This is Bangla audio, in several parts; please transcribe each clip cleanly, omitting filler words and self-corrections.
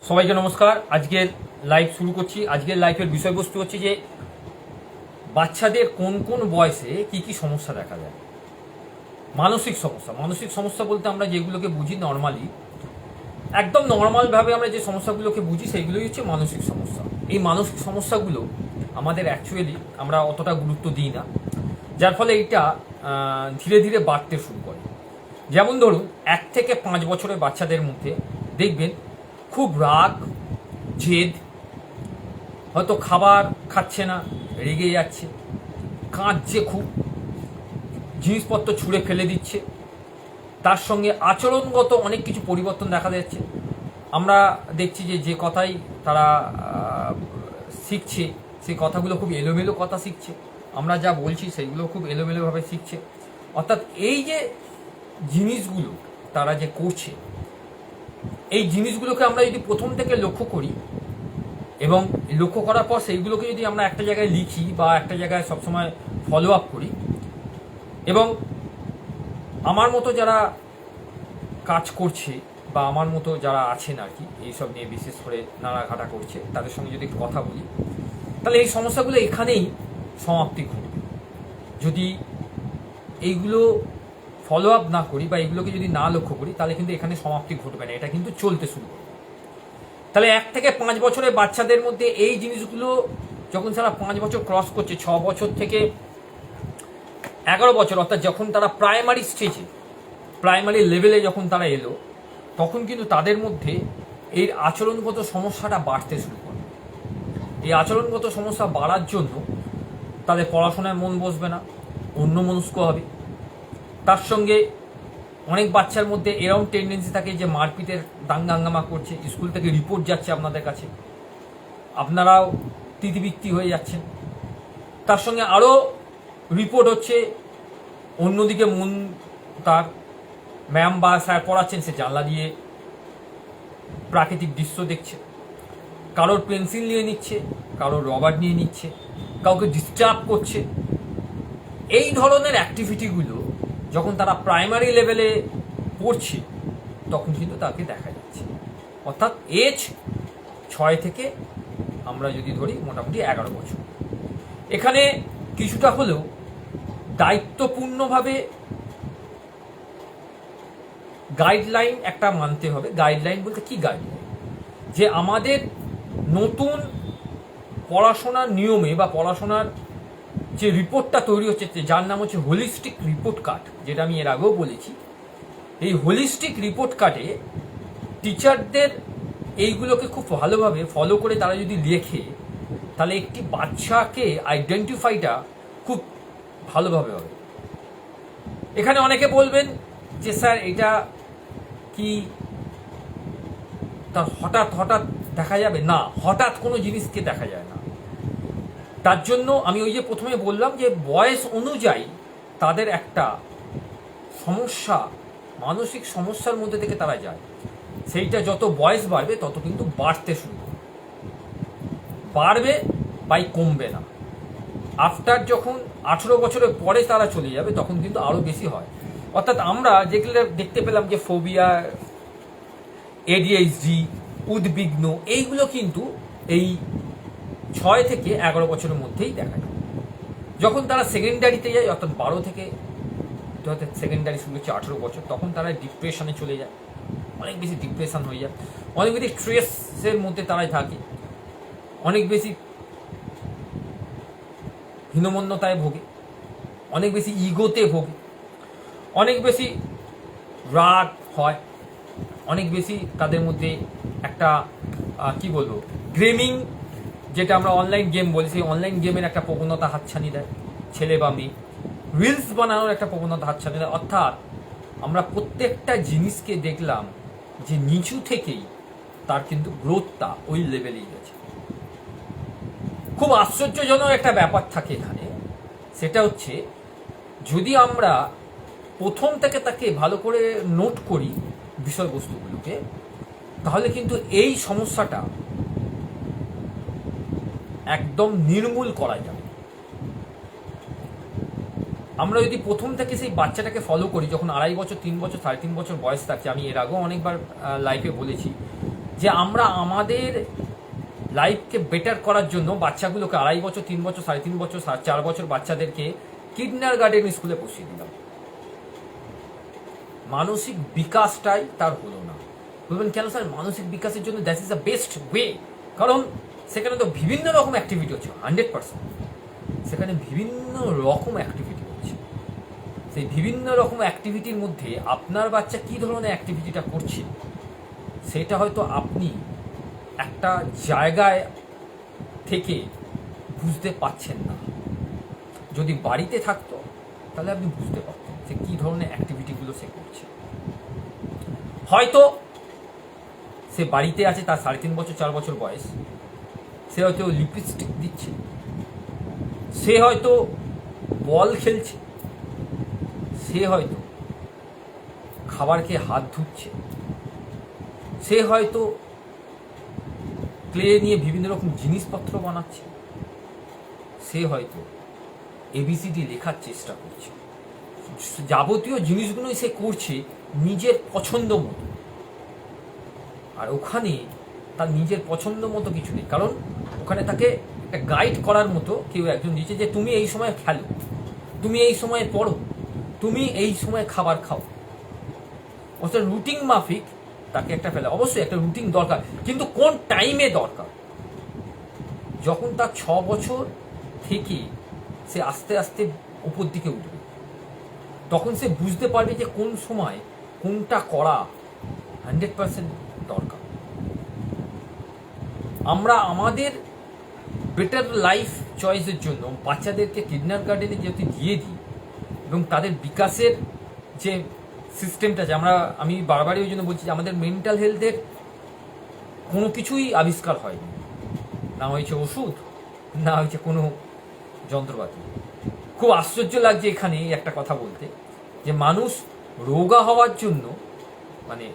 সবাইকে নমস্কার। আজকের লাইভ শুরু করছি। আজকের লাইভের বিষয়বস্তু হচ্ছে যে বাচ্চাদের কোন কোন বয়সে কি কি সমস্যা দেখা যায়। মানসিক সমস্যা বলতে আমরা যেগুলোকে বুঝি নর্মালি, একদম নর্মালভাবে আমরা যে সমস্যাগুলোকে বুঝি সেইগুলোই হচ্ছে মানসিক সমস্যা। এই মানসিক সমস্যাগুলো আমাদের অ্যাকচুয়ালি আমরা অতটা গুরুত্ব দিই না, যার ফলে এইটা ধীরে ধীরে বাড়তে শুরু করে। যেমন ধরুন 1 থেকে 5 বছরের বাচ্চাদের মধ্যে দেখবেন খুব রাগ, জেদ, হয়তো খাবার খাচ্ছে না, রেগে যাচ্ছে, কাঁদছে, খুব জিনিসপত্র ছুঁড়ে ফেলে দিচ্ছে, তার সঙ্গে আচরণগত অনেক কিছু পরিবর্তন দেখা যাচ্ছে। আমরা দেখছি যে যে কথাই তারা শিখছে সেই কথাগুলো খুব এলোমেলো কথা শিখছে। আমরা যা বলছি সেইগুলো খুব এলোমেলোভাবে শিখছে। অর্থাৎ এই যে জিনিসগুলো তারা যে করছে, এই জিনিসগুলোকে আমরা যদি প্রথম থেকে লক্ষ্য করি এবং লক্ষ্য করার পর সেইগুলোকে যদি আমরা একটা জায়গায় লিখি বা একটা জায়গায় সবসময় ফলো আপ করি, এবং আমার মতো যারা কাজ করছে বা আমার মতো যারা আছেন আর কি এইসব নিয়ে বিশেষ করে নাড়াঘাটা করছে, তাদের সঙ্গে যদি একটু কথা বলি, তাহলে এই সমস্যাগুলো এখানেই সমাপ্তি ঘটবে। যদি এইগুলো ফলো আপ না করি বা এইগুলোকে যদি না লক্ষ্য করি, তাহলে কিন্তু এখানে সমাপ্তি ঘটবে না, এটা কিন্তু চলতে শুরু করবে। তাহলে 1 থেকে 5 বছরের বাচ্চাদের মধ্যে এই জিনিসগুলো যখন তারা 5 বছর ক্রস করছে, 6 বছর থেকে 11 বছর, অর্থাৎ যখন তারা প্রাইমারি স্টেজে, প্রাইমারি লেভেলে যখন তারা এলো, তখন কিন্তু তাদের মধ্যে এই আচরণগত সমস্যাটা বাড়তে শুরু করে। এই আচরণগত সমস্যা বাড়ার জন্য তাদের পড়াশোনায় মন বসবে না, অন্যমনস্ক হবে। তার সঙ্গে অনেক বাচ্চার মধ্যে এরকম টেন্ডেন্সি থাকে যে মারপিটের দাঙ্গা হাঙ্গামা করছে, স্কুল থেকে রিপোর্ট যাচ্ছে আপনাদের কাছে, আপনারাও তিতিবিত্তি হয়ে যাচ্ছেন। তার সঙ্গে আরও রিপোর্ট হচ্ছে অন্যদিকে মন, তার ম্যাম বা স্যার পড়াচ্ছেন, সে জানলা দিয়ে প্রাকৃতিক দৃশ্য দেখছে, কারোর পেন্সিল নিয়ে নিচ্ছে, কারোর রবার নিয়ে নিচ্ছে, কাউকে ডিস্টার্ব করছে। এই ধরনের অ্যাক্টিভিটিগুলো যখন তারা প্রাইমারি লেভেলে পড়ছে, তখন কিন্তু তাকে দেখা যাচ্ছে। অর্থাৎ এজ 6 থেকে আমরা যদি ধরি মোটামুটি 11 বছর। এখানে কিছুটা হলেও দায়িত্বপূর্ণভাবে গাইডলাইন একটা মানতে হবে। গাইডলাইন বলতে কি গাইডলাইন? যে আমাদের নতুন পড়াশোনার নিয়মে বা পড়াশোনার যে রিপোর্টটা তৈরি হচ্ছে, যার নাম হচ্ছে হোলিস্টিক রিপোর্ট কার্ড, যেটা আমি এর আগেও বলেছি, এই হোলিস্টিক রিপোর্ট কার্ডে টিচারদের এইগুলোকে খুব ভালোভাবে ফলো করে তারা যদি লেখে, তাহলে একটি বাচ্চাকে আইডেন্টিফাইটা খুব ভালোভাবে হবে। এখানে অনেকে বলবেন যে স্যার এটা কি তার হঠাৎ হঠাৎ দেখা যাবে? না, হঠাৎ কোনো জিনিসকে দেখা যায় না। তার জন্য আমি ওই যে প্রথমে বললাম যে বয়স অনুযায়ী তাদের একটা সমস্যা, মানসিক সমস্যার মধ্যে থেকে তারা যায়। সেইটা যত বয়স বাড়বে তত কিন্তু বাড়তে শুরু করবে, বাড়বে বাই কমবে না। আফটার যখন 18 বছরের পরে তারা চলে যাবে, তখন কিন্তু আরও বেশি হয়। অর্থাৎ আমরা যেগুলো দেখতে পেলাম যে ফোবিয়া, এডিএইচডি, উদ্বিগ্ন, এইগুলো কিন্তু এই 6 থেকে 11 বছরের মধ্যেই দেখা যায়। যখন তারা সেকেন্ডারিতে যায়, অর্থাৎ 12 থেকে, অর্থাৎ সেকেন্ডারি শুরু হচ্ছে 18 বছর, তখন তারা ডিপ্রেশনে চলে যায়, অনেক বেশি ডিপ্রেশন হয়ে যায়, অনেক বেশি স্ট্রেসের মধ্যে তারাই থাকে, অনেক বেশি হীনমন্যতায় ভোগে, অনেক বেশি ইগোতে ভোগে, অনেক বেশি রাগ হয়, অনেক বেশি তাদের মধ্যে একটা কি বলবো, গেমিং, যেটা আমরা অনলাইন গেম বলি, সেই অনলাইন গেমের একটা প্রবণতা হাতছানি দেয় ছেলে বা মেয়ে, রিলস বানানোর একটা প্রবণতা হাতছানি দেয়। অর্থাৎ আমরা প্রত্যেকটা জিনিসকে দেখলাম যে নিচু থেকেই তার কিন্তু গ্রোথটা ওই লেভেলেই গেছে। খুব আশ্চর্যজনক একটা ব্যাপার থাকে এখানে, সেটা হচ্ছে যদি আমরা প্রথম থেকে তাকে ভালো করে নোট করি বিষয়বস্তুগুলোকে, তাহলে কিন্তু এই সমস্যাটা একদম নির্মূল করা যাবে। আমরা যদি প্রথম থেকে সেই বাচ্চাটাকে ফলো করি, যখন 2.5 বছর, 3 বছর, 3.5 বছর বয়স থাকছে, আমি এর আগেও অনেকবার লাইফে বলেছি যে আমরা আমাদের লাইফকে বেটার করার জন্য বাচ্চাগুলোকে 2.5 বছর, 3 বছর, 3.5 বছর, 4 বছর বাচ্চাদেরকে কিন্ডারগার্টেন স্কুলে বসিয়ে দিলাম। মানসিক বিকাশটাই তার হলো না। বলবেন কেন স্যার? মানসিক বিকাশের জন্য that is the best way. কারণ সেখানে তো বিভিন্ন রকম অ্যাক্টিভিটি হচ্ছে, 100%। সেখানে বিভিন্ন রকম অ্যাক্টিভিটি হচ্ছে। সেই বিভিন্ন রকম অ্যাক্টিভিটির মধ্যে আপনার বাচ্চা কী ধরনের অ্যাক্টিভিটিটা করছে সেটা হয়তো আপনি একটা জায়গায় থেকে বুঝতে পারছেন না। যদি বাড়িতে থাকতো তাহলে আপনি বুঝতে পারতেন যে কী ধরনের অ্যাক্টিভিটিগুলো সে করছে। হয়তো সে বাড়িতে আছে, তার 3.5 বছর 4 বছর বয়স, সে হয়তো লিপস্টিক দিচ্ছে, সে হয়তো বল খেলছে, সে হয়তো খাবার খেয়ে হাত ধুচ্ছে, সে হয়তো ক্লে নিয়ে বিভিন্ন রকম জিনিসপত্র বানাচ্ছে, সে হয়তো এবিসিডি লেখার চেষ্টা করছে। যাবতীয় জিনিসগুলোই সে করছে নিজের পছন্দ মতো। আর ওখানে তার নিজের পছন্দ মতো কিছু নেই, কারণ ওখানে তাকে একটা গাইড করার মতো কেউ একজন দিয়েছে যে তুমি এই সময় খেলো, তুমি এই সময় পড়ো, তুমি এই সময় খাবার খাও। অর্থাৎ রুটিন মাফিক তাকে একটা ফেলে। অবশ্যই একটা রুটিন দরকার, কিন্তু কোন টাইমে দরকার? যখন তার 6 বছর থেকে সে আস্তে আস্তে উপর দিকে উঠবে, তখন সে বুঝতে পারবে যে কোন সময় কোনটা করা 100% দরকার। আমরা আমাদের বেটার লাইফ চয়েসের জন্য বাচ্চাদেরকে কিন্ডারগার্টেনে যেহেতু দিয়ে দিই এবং তাদের বিকাশের যে সিস্টেমটা আছে, আমি বারবারই ওই জন্য বলছি যে আমাদের মেন্টাল হেলথের কোনো কিছুই আবিষ্কার হয়নি, না হয়েছে ওষুধ, না হয়েছে কোনো যন্ত্রপাতি। খুব আশ্চর্য লাগছে এখানে একটা কথা বলতে, যে মানুষ রোগা হওয়ার জন্য, মানে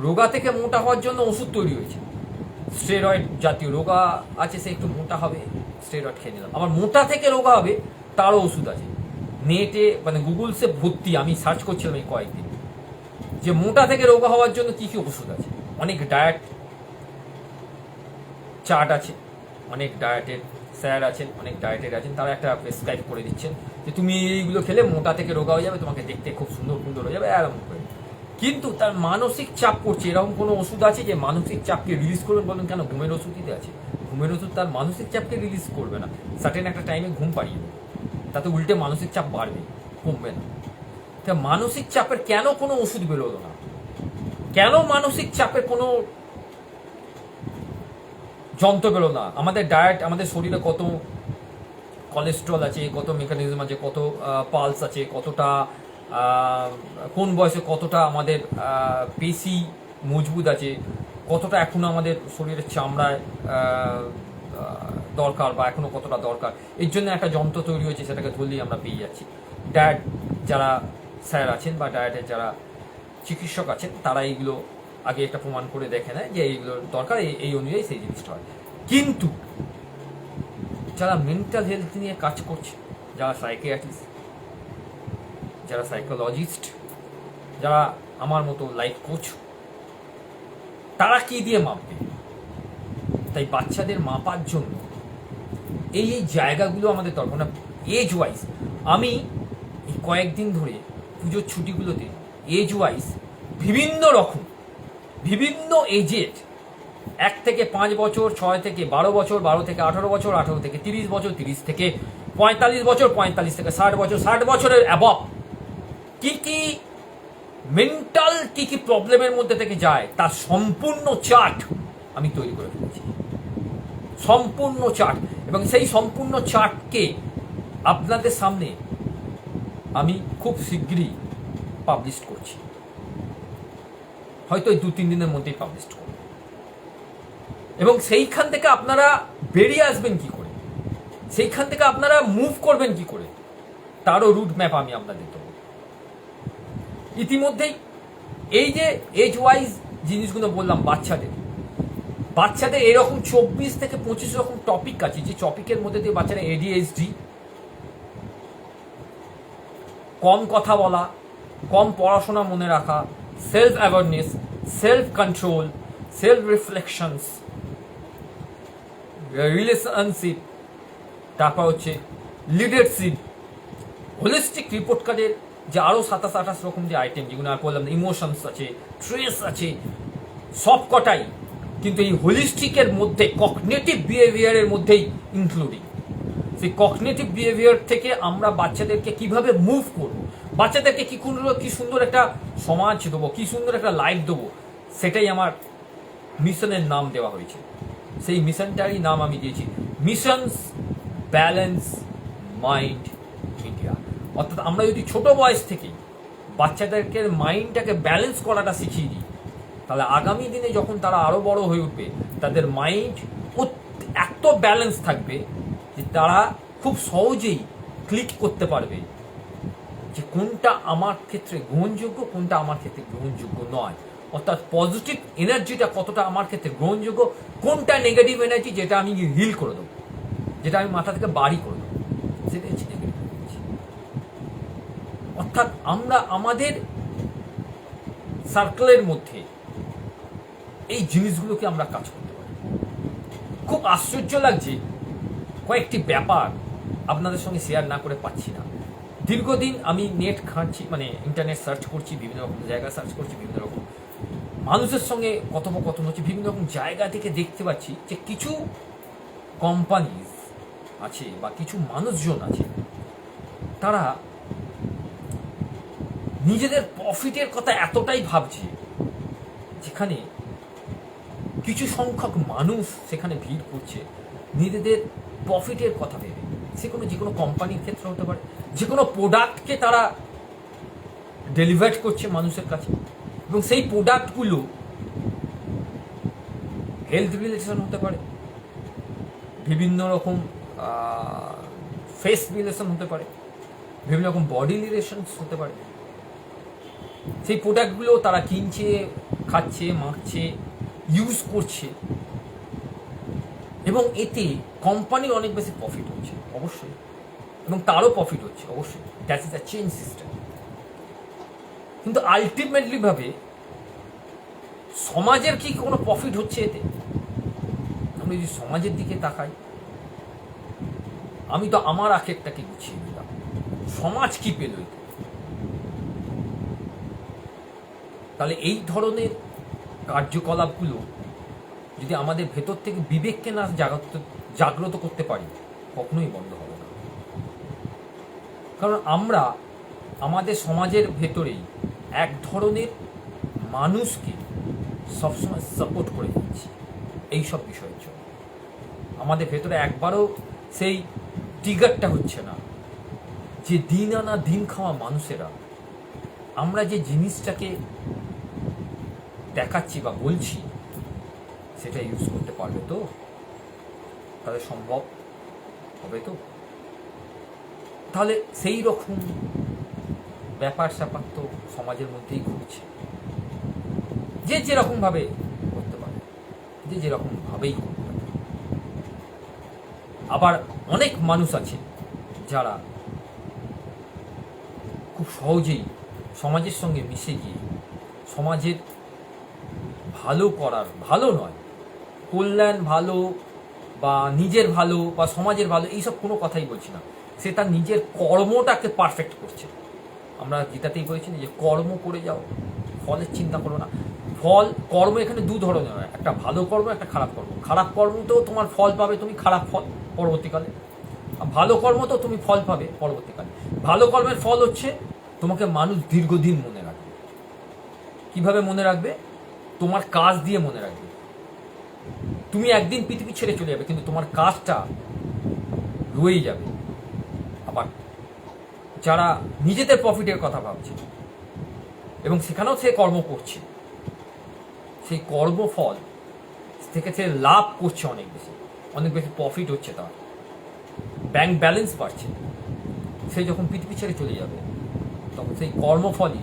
রোগা থেকে মোটা হওয়ার জন্য ওষুধ তৈরি হয়েছে। স্টেরয়েড জাতীয় রোগা আছে, সে একটু মোটা হবে, স্টেরয়েড খেয়ে নিলাম। আবার মোটা থেকে রোগা হবে তারও ওষুধ আছে। নেটে মানে গুগলসে ভর্তি, আমি সার্চ করছিলাম এই কয়েকদিন, যে মোটা থেকে রোগা হওয়ার জন্য কী কী ওষুধ আছে। অনেক ডায়েট চার্ট আছে, অনেক ডায়েটের স্যার আছেন, অনেক ডায়েটের আছেন, তারা একটা প্রেসক্রাইব করে দিচ্ছেন যে তুমি এইগুলো খেলে মোটা থেকে রোগা হয়ে যাবে, তোমাকে দেখতে খুব সুন্দর সুন্দর হয়ে যাবে, এরকম করে। কিন্তু তার মানসিক চাপ পড়ছে, এরকম কোনো ওষুধ আছে যে মানসিক চাপকে রিলিজ করবেন? বলুন কেন? ঘুমের ওষুধই আছে। ঘুমের ওষুধ তার মানসিক চাপকে রিলিজ করবে না, সার্টেন একটা টাইমে ঘুম পাড়িয়ে দেবে, তাতে উল্টে মানসিক চাপ বাড়বে, কমবে না। তা মানসিক চাপের কেন কোনো ওষুধ বেরোলো না? কেন মানসিক চাপের কোনো যন্ত্র বেরোলো না? আমাদের ডায়েট, আমাদের শরীরে কত কোলেস্ট্রল আছে, কত মেকানিজম আছে, কত পালস আছে, কতটা কোন বয়সে কতটা আমাদের পেশি মজবুত আছে, কতটা এখনো আমাদের শরীরের চামড়ায় দরকার বা এখনো কতটা দরকার, এর জন্য একটা যন্ত্র তৈরি হয়েছে, সেটাকে ধরলেই আমরা পেয়ে যাচ্ছি। ডায়েট যারা স্যার আছেন বা ডায়েটের যারা চিকিৎসক আছেন, তারা এইগুলো আগে একটা প্রমাণ করে দেখে নেয় যে এইগুলো দরকার, এই অনুযায়ী সেই জিনিসটা হয়। কিন্তু যারা মেন্টাল হেলথ নিয়ে কাজ করছে, যারা সাইকিয়াট্রিস্ট, যারা সাইকোলজিস্ট, যারা আমার মতো লাইফ কোচ, তারা কি দিয়ে মাপবে? তাই বাচ্চাদের মাপার জন্য এই জায়গাগুলো আমাদের দরকার না। এজ ওয়াইজ আমি এই কয়েকদিন ধরে পুজোর ছুটিগুলোতে এজ ওয়াইজ বিভিন্ন রকম, বিভিন্ন এজের, 1 থেকে 5 বছর, 6 থেকে 12 বছর, 12 থেকে 18 বছর, 18 থেকে 30 বছর, 30 থেকে 45 বছর, 45 থেকে 60 বছর, 60 বছরের অ্যাবভ কি কি মেন্টাল কি কি প্রবলেমের মধ্যে থেকে যায় তার সম্পূর্ণ চার্ট আমি তৈরি করে ফেলেছি, সম্পূর্ণ চার্ট। এবং সেই সম্পূর্ণ চার্টকে আপনাদের সামনে আমি খুব শীঘ্রই পাবলিশ করছি, হয়তো এই 2-3 দিনের মধ্যেই পাবলিশ করব। এবং সেইখান থেকে আপনারা বেরিয়ে আসবেন কি করে, সেইখান থেকে আপনারা মুভ করবেন কি করে, তারও রুট ম্যাপ আমি আপনাদের দেবো। ইতিমধ্যেই এই যে এজ ওয়াইজ জিনিসগুলো বললাম, বাচ্চাদের এরকম 24 থেকে 25 রকম টপিক আছে, যে টপিকের মধ্যে দিয়ে বাচ্চারা ADHD, কম কথা বলা, কম পড়াশোনা মনে রাখা, self awareness, self control, self reflections, relationship, তারপর হচ্ছে লিডারশিপ, হোলিস্টিক রিপোর্ট কার্ডের যে আরও 27-28 রকম যে আইটেম, যেগুলো আর বললাম, ইমোশনস আছে, স্ট্রেস আছে, সব কটাই কিন্তু এই হোলিস্টিকের মধ্যে কগনিটিভ বিহেভিয়ারের মধ্যেই ইনক্লুডিং। সেই কগনিটিভ বিহেভিয়ার থেকে আমরা বাচ্চাদেরকে কিভাবে মুভ করব, বাচ্চাদেরকে কি সুন্দর একটা সমাজ দেবো, কি সুন্দর একটা লাইফ দেবো, সেটাই আমার মিশনের নাম দেওয়া হয়েছে। সেই মিশনটারই নাম আমি দিয়েছি মিশনস ব্যালেন্স মাইন্ড ইন্ডিয়া। অর্থাৎ আমরা যদি ছোট বয়স থেকেই বাচ্চাদেরকে মাইন্ডটাকে ব্যালেন্স করাটা শিখিয়ে দিই, তাহলে আগামী দিনে যখন তারা আরও বড় হয়ে উঠবে, তাদের মাইন্ড এত ব্যালেন্স থাকবে যে তারা খুব সহজেই ক্লিক করতে পারবে যে কোনটা আমার ক্ষেত্রে গ্রহণযোগ্য, কোনটা আমার ক্ষেত্রে গ্রহণযোগ্য নয়। অর্থাৎ পজিটিভ এনার্জিটা কতটা আমার ক্ষেত্রে গ্রহণযোগ্য, কোনটা নেগেটিভ এনার্জি যেটা আমি হিল করে দেবো, যেটা আমি মাথা থেকে বাড়ি করে দেবো, সেটা হচ্ছে নেগেটিভ এনার্জি। অর্থাৎ আমরা আমাদের সার্কেলের মধ্যে এই জিনিসগুলোকে আমরা কাজ করতে পারি। খুব আশ্চর্য লাগছে, কয়েকটি ব্যাপার আপনাদের সঙ্গে শেয়ার না করে পাচ্ছি না। দীর্ঘদিন আমি নেট ঘাঁটছি, মানে ইন্টারনেট সার্চ করছি, বিভিন্ন রকম জায়গা সার্চ করছি, বিভিন্ন রকম মানুষের সঙ্গে কথোপকথন হচ্ছে, বিভিন্ন রকম জায়গা থেকে দেখতে পাচ্ছি যে কিছু কোম্পানি আছে বা কিছু মানুষজন আছে, তারা নিজেদের প্রফিটের কথা এতটাই ভাবছে, যেখানে কিছু সংখ্যক মানুষ সেখানে ভিড় করছে নিজেদের প্রফিটের কথা ভেবে। যে কোনো কোম্পানির ক্ষেত্রে হতে পারে, যে কোনো প্রোডাক্টকে তারা ডেলিভার করছে মানুষের কাছে, এবং সেই প্রোডাক্টগুলো হেলথ রিলেশন হতে পারে, বিভিন্ন রকম ফেস রিলেশন হতে পারে, বিভিন্ন রকম বডি রিলেশনস হতে পারে। সেই প্রোডাক্টগুলো তারা কিনছে, খাচ্ছে, মাখছে, ইউজ করছে, এবং এতে কোম্পানির অনেক বেশি প্রফিট হচ্ছে অবশ্যই, এবং তারও প্রফিট হচ্ছে অবশ্যই। That is the chain system. কিন্তু আলটিমেটলি ভাবে সমাজের কি কোনো প্রফিট হচ্ছে এতে? আমরা যদি সমাজের দিকে তাকাই, আমি তো আমার আখেরটাকে গুছিয়ে দিলাম, সমাজ কি পেল এতে? তাহলে এই ধরনের কার্যকলাপগুলো যদি আমাদের ভেতর থেকে বিবেককে না জাগ্রত করতে পারি, কখনোই বন্ধ হবে না। কারণ আমরা আমাদের সমাজের ভেতরেই এক ধরনের মানুষকে সবসময় সাপোর্ট করে দিচ্ছি এই সব বিষয়ের জন্য। আমাদের ভেতরে একবারও সেই ট্রিগারটা হচ্ছে না যে দিন আনা দিন খাওয়া মানুষেরা আমরা যে জিনিসটাকে দেখাচ্ছি বা বলছি সেটা ইউজ করতে পারবে তো, তাহলে সম্ভব হবে তো? তাহলে সেই রকম ব্যাপার স্যাপার তো সমাজের মধ্যেই ঘটছে, যে যেরকম ভাবে করতে পারে, যে যেরকম ভাবেই করতে পারে। আবার অনেক মানুষ আছে যারা খুব সহজেই সমাজের সঙ্গে মিশে গিয়ে সমাজের ভালো করার, ভালো নয়, কল্যাণ ভালো বা নিজের ভালো বা সমাজের ভালো, এইসব কোনো কথাই বলছি না, সে তার নিজের কর্মটাকে পারফেক্ট করছে। আমরা গীতাতেই বলেছি যে কর্ম করে যাও, ফলের চিন্তা করো না। কর্ম এখানে দু ধরনের হয়, একটা ভালো কর্ম, একটা খারাপ কর্ম। খারাপ কর্মতেও তোমার ফল পাবে তুমি, খারাপ ফল পরবর্তীকালে। ভালো কর্মতেও তুমি ফল পাবে পরবর্তীকালে। ভালো কর্মের ফল হচ্ছে তোমাকে মানুষ দীর্ঘদিন মনে রাখবে। কিভাবে মনে রাখবে? তোমার কাজ দিয়ে মনে রাখবে। তুমি একদিন পৃথিবী ছেড়ে চলে যাবে, কিন্তু তোমার কাজটা রয়েই যাবে। আবার যারা নিজেদের প্রফিটের কথা ভাবছে এবং সেখানেও সে কর্ম করছে, সেই কর্মফল থেকে সে লাভ করছে অনেক বেশি, অনেক বেশি প্রফিট হচ্ছে, তার ব্যাংক ব্যালেন্স বাড়ছে। সে যখন পৃথিবী ছেড়ে চলে যাবে তখন সেই কর্মফলই,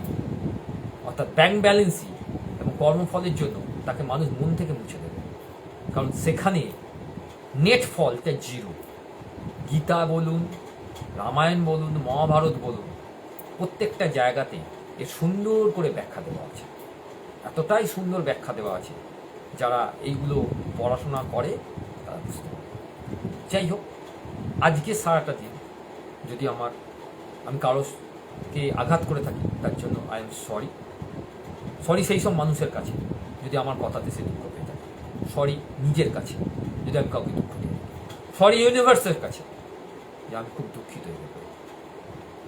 অর্থাৎ ব্যাংক ব্যালেন্সই এবং কর্মফলের জন্য তাকে মানুষ মন থেকে মুছে দেবে। কারণ সেখানে নেট ফলটা জিরো। গীতা বলুন, রামায়ণ বলুন, মহাভারত বলুন, প্রত্যেকটা জায়গাতে এর সুন্দর করে ব্যাখ্যা দেওয়া আছে। এতটাই সুন্দর ব্যাখ্যা দেওয়া আছে যারা এইগুলো পড়াশোনা করে তারা বুঝতে পারে। যাই হোক, আজকে সারাটা দিন যদি আমি কারোকে আঘাত করে থাকি তার জন্য আই এম সরি। সরি সেই সব মানুষের কাছে যদি আমার কথাতে সে দুঃখ পেয়ে থাকে। সরি নিজের কাছে যদি আমি কাউকে দুঃখ দিই। সরি ইউনিভার্সের কাছে যে আমি খুব দুঃখিত হয়ে গেছি।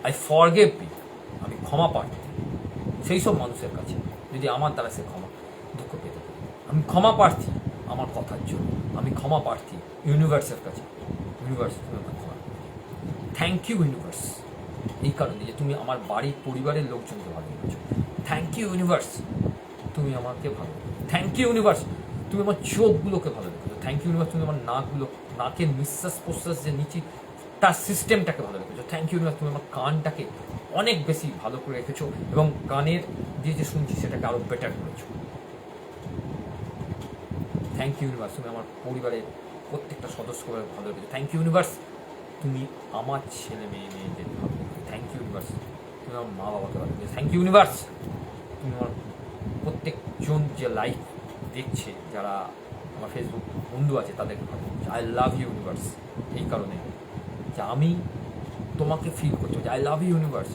আই ফরগিভ মি, আমি ক্ষমা প্রার্থী সেই সব মানুষের কাছে যদি আমার দ্বারা সে দুঃখ পেতে পারে। আমি ক্ষমা প্রার্থী আমার কথার জন্য, আমি ক্ষমা প্রার্থী ইউনিভার্সের কাছে। ইউনিভার্স তুমি আমার ক্ষমা, থ্যাংক ইউ ইউনিভার্স, এই কারণে যে তুমি আমার বাড়ির পরিবারের লোকজনকে ভালো লেগেছো। থ্যাংক ইউ ইউনিভার্স, তুমি আমাকে ভালো লেগেছো। থ্যাংক ইউ ইউনিভার্স, তুমি আমার চোখগুলোকে ভালো লেগেছো। থ্যাংক ইউ ইউনিভার্স, তুমি আমার নাকের নিঃশ্বাস প্রশ্বাস যে নিচে তার সিস্টেমটাকে ভালো রেখেছো। থ্যাংক ইউ ইউনিভার্স, তুমি আমার কানটাকে অনেক বেশি ভালো করে রেখেছো এবং কানের দিয়ে যে শুনছি সেটাকে আরও বেটার করেছো। থ্যাংক ইউ ইউনিভার্স, তুমি আমার পরিবারের প্রত্যেকটা সদস্যকে ভালো রেখেছো। থ্যাংক ইউ ইউনিভার্স, তুমি আমার ছেলে মেয়েদের ভালো রেখেছো। থ্যাংক ইউ ইউনিভার্স, তুমি আমার মা বাবাকে ভালো রেখেছো। থ্যাংক ইউ ইউনিভার্স, তুমি আমার প্রত্যেকজন যে লাইভ দেখছে, যারা আমার ফেসবুক বন্ধু আছে তাদেরকে ভালো রেখেছো। আই লাভ ইউ ইউনিভার্স, এই কারণে যে আমি তোমাকে ফিল করছো যে আই লাভ ইউ ইউনিভার্স,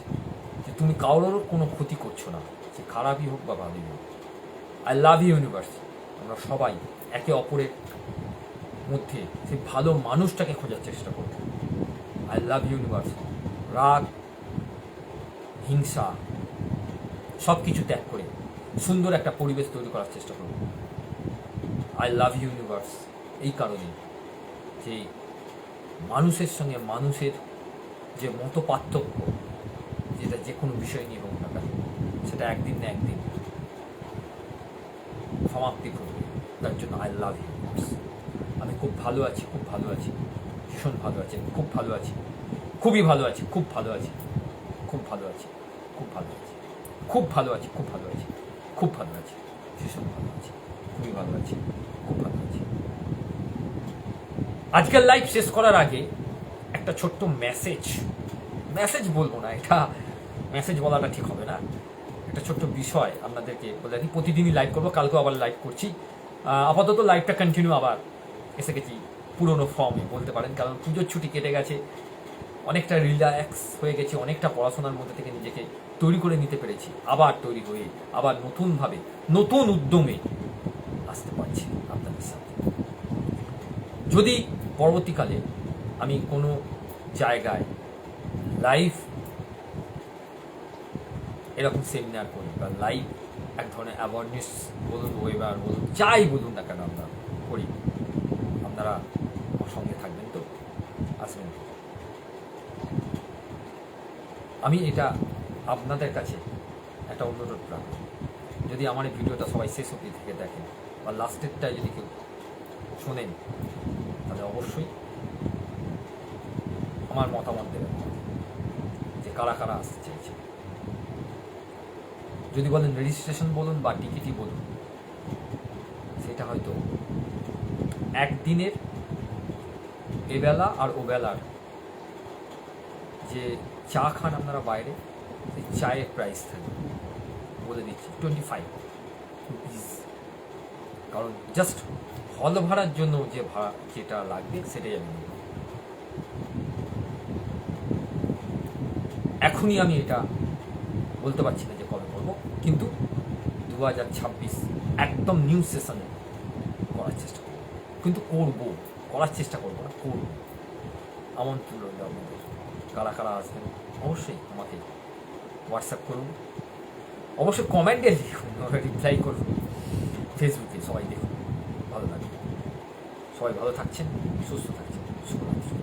যে তুমি কারোর কোনো ক্ষতি করছো না, সে খারাপই হোক বা ভালোই হোক। আই লাভ ইউ ইউনিভার্স, আমরা সবাই একে অপরের মধ্যে সেই ভালো মানুষটাকে খোঁজার চেষ্টা করব। আই লাভ ইউ ইউনিভার্স, রাগ হিংসা সব কিছু ত্যাগ করে সুন্দর একটা পরিবেশ তৈরি করার চেষ্টা করব। আই লাভ ইউ ইউনিভার্স, এই কারণে যে মানুষের সঙ্গে মানুষের যে মত পার্থক্য, যেটা যে কোনো বিষয় নিয়ে হোক না কেন, সেটা একদিন না একদিন সমাপ্তি ঘটবে। তার জন্য আই লাভ ইউ। আমি খুব ভালো আছি, খুব ভালো আছি, ভীষণ ভালো আছি, খুব ভালো আছি, খুবই ভালো আছি, খুব ভালো আছি, খুব ভালো আছি, খুব ভালো আছি, খুব ভালো আছি, খুব ভালো আছি, খুব ভালো আছি, ভীষণ ভালো আছি, খুবই ভালো আছি, খুব ভালো আছি। আজকের লাইভ শেষ করার আগে একটা ছোট্ট মেসেজ বলবো না, এটা মেসেজ বলাটা ঠিক হবে না, একটা ছোট্ট বিষয় আপনাদেরকে বলে রাখি। প্রতিদিনই লাইভ করবো, কালকেও আবার লাইভ করছি। আপাতত লাইভটা কন্টিনিউ আবার এসে গেছি পুরোনো ফর্মে বলতে পারেন, কারণ পুজোর ছুটি কেটে গেছে, অনেকটা রিল্যাক্স হয়ে গেছে, অনেকটা পড়াশোনার মধ্যে থেকে নিজেকে তৈরি করে নিতে পেরেছি। আবার তৈরি হয়ে আবার নতুনভাবে নতুন উদ্যমে আসতে পারছি আপনাদের সাথে। যদি পরবর্তীকালে আমি কোনো জায়গায় লাইভ এরকম সেমিনার করি বা লাইভ এক ধরনের অ্যাওয়ারনেস বলুন, ওয়েবার বলুন, যাই বলুন না কেন আমরা করি, আপনারা আমার সঙ্গে থাকবেন তো, আসবেন। আমি এটা আপনাদের কাছে একটা অনুরোধ রাখবো, যদি আমার এই ভিডিওটা সবাই শেষ অবধি থেকে দেখেন বা লাস্টেরটায় যদি কেউ শোনেন, তাহলে অবশ্যই আমার মতামত দেবেন যে কারা কারা আসতে চাইছে। যদি বলেন রেজিস্ট্রেশন বলুন বা টিকিটই বলুন, সেটা হয়তো একদিনের এবেলা আর ওবেলার যে চা খান আপনারা বাইরে, সেই চায়ের প্রাইস থাকে, বলে দিচ্ছি 25 রুপিস। কারণ জাস্ট হল ভাড়ার জন্য যে ভাড়া যেটা লাগবে সেটাই আমি নেব। এখনই আমি এটা বলতে পারছি না যে কবে করবো, কিন্তু 2026 একদম নিউ সেশনে করার চেষ্টা করবো, কিন্তু করার চেষ্টা করবো না, করবো। আমন্ত্রণ রইল আপনাদের, কারা কারা আসবেন অবশ্যই আমাকে হোয়াটসঅ্যাপ করুন, অবশ্যই কমেন্টে লিখুন, রিপ্লাই করুন ফেসবুকে, সবাই দেখুন, ভালো লাগবে। সবাই ভালো থাকছেন, সুস্থ থাকছেন, শুভরাত্রি।